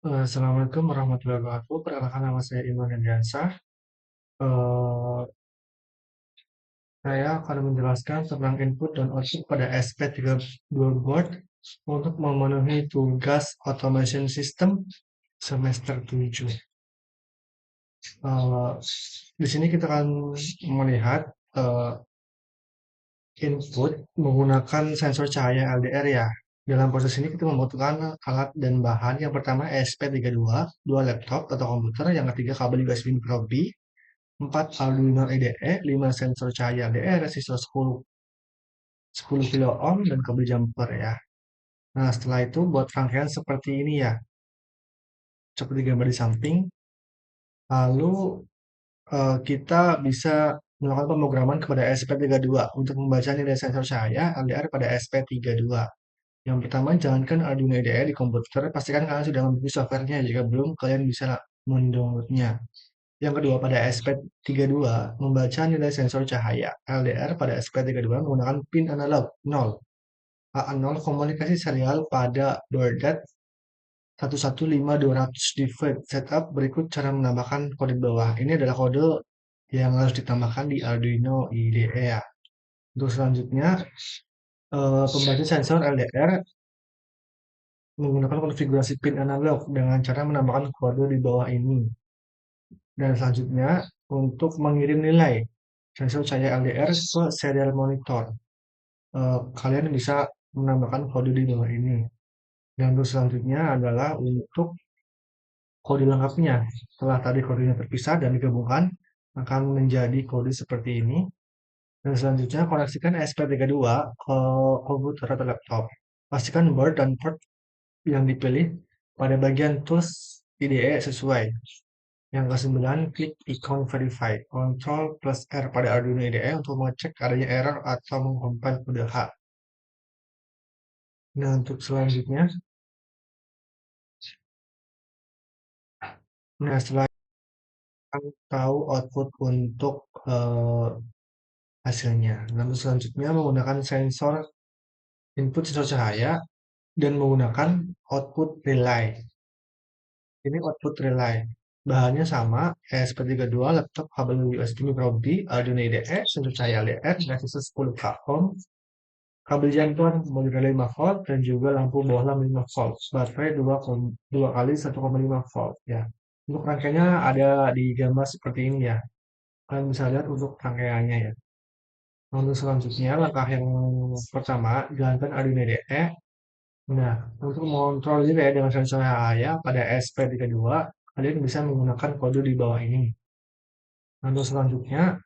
Assalamualaikum warahmatullahi wabarakatuh. Perkenalkan nama saya Iman Yandiansah. Eh, saya akan menjelaskan tentang input dan output pada SP32 board untuk memenuhi tugas automation system semester 7. Eh, di sini kita akan melihat eh, input menggunakan sensor cahaya LDR ya. Dalam proses ini kita membutuhkan alat dan bahan. Yang pertama ESP32, dua laptop atau komputer, yang ketiga kabel USB micro B, 4 Arduino IDE, 5 sensor cahaya LDR, resistor 10 kilo ohm, dan kabel jumper ya. Nah, setelah itu buat rangkaian seperti ini ya, seperti gambar di samping. Lalu kita bisa melakukan pemrograman kepada SP32 untuk membaca nilai sensor cahaya LDR pada SP32. Yang pertama, jalankan Arduino IDE di komputer. Pastikan kalian sudah memiliki softwarenya. Jika belum, kalian bisa mendownloadnya. Yang kedua, pada SP32, membaca nilai sensor cahaya LDR pada SP32 menggunakan pin analog 0. A0 komunikasi serial pada board 115200 divide setup. Berikut cara menambahkan kode di bawah. Ini adalah kode yang harus ditambahkan di Arduino IDE ya. Untuk selanjutnya, pembaca sensor LDR menggunakan konfigurasi pin analog dengan cara menambahkan kode di bawah ini. Dan selanjutnya, untuk mengirim nilai sensor cahaya LDR ke serial monitor, kalian bisa menambahkan kode di bawah ini. Dan untuk selanjutnya adalah untuk kode lengkapnya. Setelah tadi kodenya terpisah dan digabungkan, akan menjadi kode seperti ini. Dan selanjutnya koneksikan SP32 ke komputer atau laptop. Pastikan board dan port yang dipilih pada bagian tools IDE sesuai. Yang ke-9, klik ikon verify. Ctrl plus R pada Arduino IDE untuk mengecek adanya error atau mengcompile kode H. Nah, untuk selanjutnya, setelah tahu output untuk hasilnya. Lalu selanjutnya menggunakan sensor input sensor cahaya dan menggunakan output relay. Ini output relay. Bahannya sama, ESP32, laptop, kabel USB micro B, Arduino IDE, sensor cahaya LDR, resistor 10 k ohm, kabel jantuan modul relay 5 volt, dan juga lampu bawah lampu 5 volt. Baterai 2 kali 1,5 volt ya. Untuk rangkaiannya ada di gambar seperti ini ya. Kalian bisa lihat untuk rangkaiannya ya. Untuk selanjutnya, langkah yang pertama, jalankan Arduino IDE. Nah, untuk mengontrol relay dengan sensor cahaya pada SP32, kalian bisa menggunakan kode di bawah ini. Untuk selanjutnya,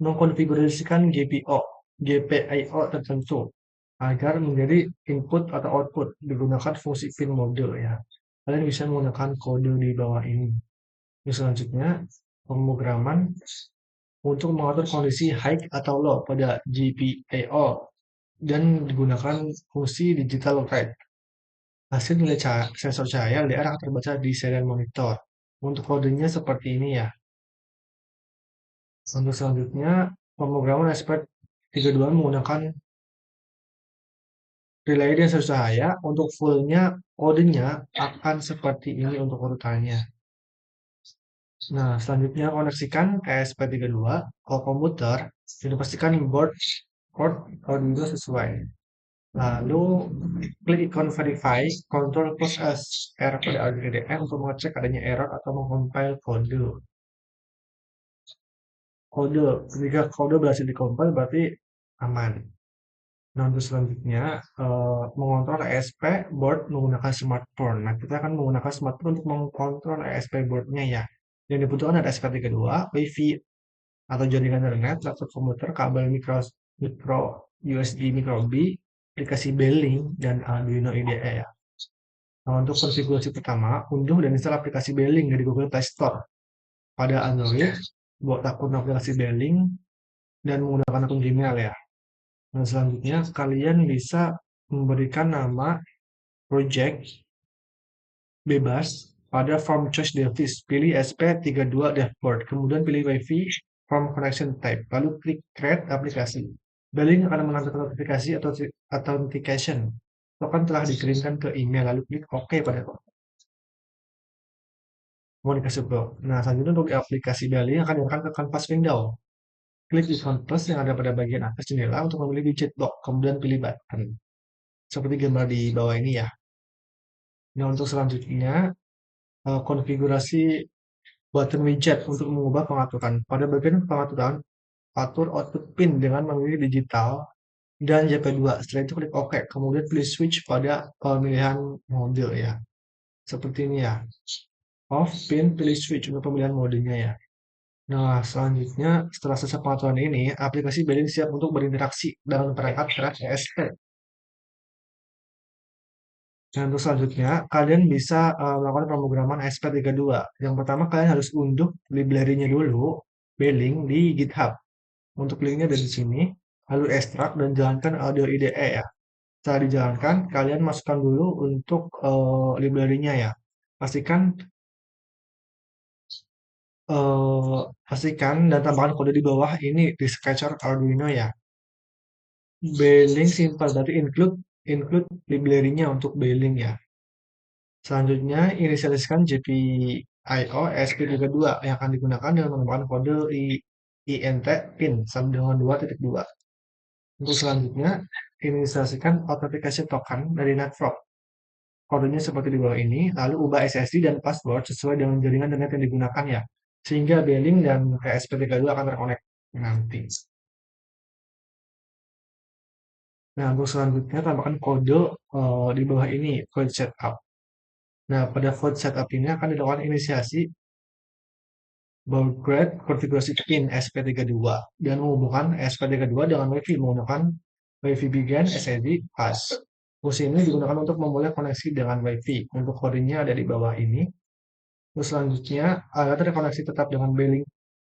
mengkonfigurasikan GPIO tertentu agar menjadi input atau output digunakan fungsi pin mode ya. Kalian bisa menggunakan kode di bawah ini. Yang selanjutnya, pemrograman untuk mengatur kondisi high atau low pada GPIO dan digunakan fungsi digital write. Hasil nilai sensor cahaya LDR akan terbaca di serial monitor. Untuk kodenya seperti ini ya. Untuk selanjutnya, pemrograman SP32 menggunakan relay dan sensor cahaya. Untuk fullnya, kodenya akan seperti ini untuk urutannya. Nah, selanjutnya koneksikan ESP32 ke komputer dan pastikan port Arduino sesuai. Lalu klik ikon verify, Ctrl plus S R pada Arduino IDE untuk mengecek adanya error atau mengcompile kode. Ketika kode berhasil dikompil berarti aman. Nah, untuk selanjutnya mengontrol ESP board menggunakan smartphone. Nah, kita akan menggunakan smartphone untuk mengontrol ESP boardnya ya. Yang dibutuhkan ada SP32, WiFi atau jaringan internet, laptop komputer, kabel micro USB micro B, aplikasi Beeling, dan Arduino IDE ya. Nah, untuk konfigurasi pertama, unduh dan install aplikasi Beeling dari Google Play Store. Pada Android, buat akun aplikasi Beeling dan menggunakan akun Gmail ya. Nah, selanjutnya kalian bisa memberikan nama project bebas pada form choice device. Pilih SP32 dashboard, kemudian pilih WiFi form connection type, lalu klik create aplikasi. Beeling akan menampilkan notifikasi atau authentication. Token telah dikirimkan ke email, lalu klik OK pada token. komunikasi Pro. Nah, selanjutnya untuk di aplikasi Dali akan diarahkan ke kanvas window. Klik ikon plus yang ada pada bagian atas jendela untuk memilih widget dock, kemudian pilih button. Seperti gambar di bawah ini ya. Nah, untuk selanjutnya, konfigurasi button widget untuk mengubah pengaturan. Pada bagian pengaturan, atur output pin dengan memilih digital dan JP2. Setelah itu klik OK, kemudian pilih switch pada pemilihan mode ya. Seperti ini ya. Off pin, pilih switch untuk pemilihan modenya ya. Nah, selanjutnya setelah selesai pengaturan ini, aplikasi Bedin siap untuk berinteraksi dengan perangkat keras ESP. Dan untuk selanjutnya, kalian bisa melakukan pemrograman ESP32. Yang pertama, kalian harus unduh library-nya dulu, Beling di GitHub. Untuk linknya dari sini, lalu ekstrak dan jalankan audio IDE ya. Setelah dijalankan, kalian masukkan dulu untuk library-nya ya. Pastikan pastikan dan tambahkan kode di bawah ini di sketcher Arduino ya. Beling simple, berarti include library-nya untuk Beling ya. Selanjutnya, inisialiskan GPIO ESP32 yang akan digunakan dengan menggunakan kode INT PIN sama dengan 2.2. Untuk selanjutnya, inisialisasikan authentication token dari Netflix. Kodenya seperti di bawah ini, lalu ubah SSD dan password sesuai dengan jaringan internet yang digunakan ya. Sehingga Beling dan ESP32 akan terkonek nanti. Nah, untuk selanjutnya tambahkan kode di bawah ini, code setup. Nah, pada code setup ini akan dilakukan inisiasi baud rate konfigurasi pin SP32 dan menghubungkan SP32 dengan WiFi menggunakan WiFi Begin SID Pass. Fungsi ini digunakan untuk memulai koneksi dengan WiFi. Untuk kodenya ada di bawah ini. Terus selanjutnya, agar terkoneksi tetap dengan Beling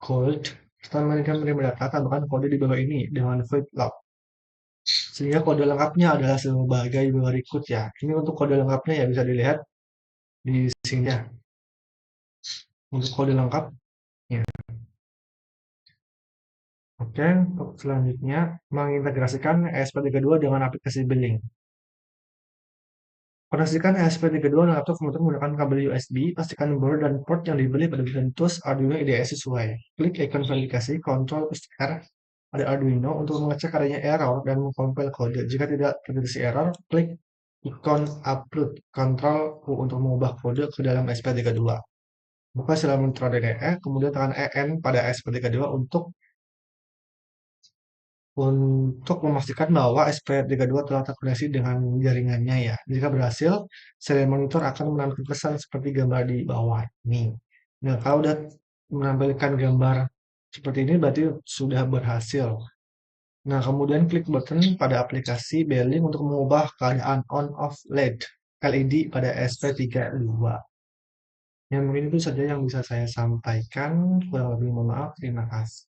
Gold, setelah menerima data, tambahkan kode di bawah ini dengan void lock. Sehingga kode lengkapnya adalah sebagai berikut ya. Ini untuk kode lengkapnya ya bisa dilihat di sini ya. Untuk kode lengkap ya. Oke, untuk selanjutnya mengintegrasikan ESP32 dengan aplikasi Beling. Koneksikan ESP32 dengan laptop komputer menggunakan kabel USB, pastikan board dan port yang dibeli pada Bluetooth Arduino IDE sesuai. Klik ikon verifikasi Ctrl R pada Arduino untuk mengecek adanya error dan mengcompile kode. Jika tidak terdeteksi error, klik ikon upload Ctrl U untuk mengubah kode ke dalam ESP32. Buka serial monitor DDE, kemudian tekan EN pada ESP32 untuk memastikan bahwa SP32 telah terkoneksi dengan jaringannya ya. Jika berhasil, serial monitor akan menampilkan pesan seperti gambar di bawah ini. Nah, kalau udah menampilkan gambar seperti ini berarti sudah berhasil. Nah, kemudian klik button pada aplikasi Beling untuk mengubah keadaan on-off LED pada SP32. Yang mungkin itu saja yang bisa saya sampaikan. Kurang lebih mohon maaf. Terima kasih.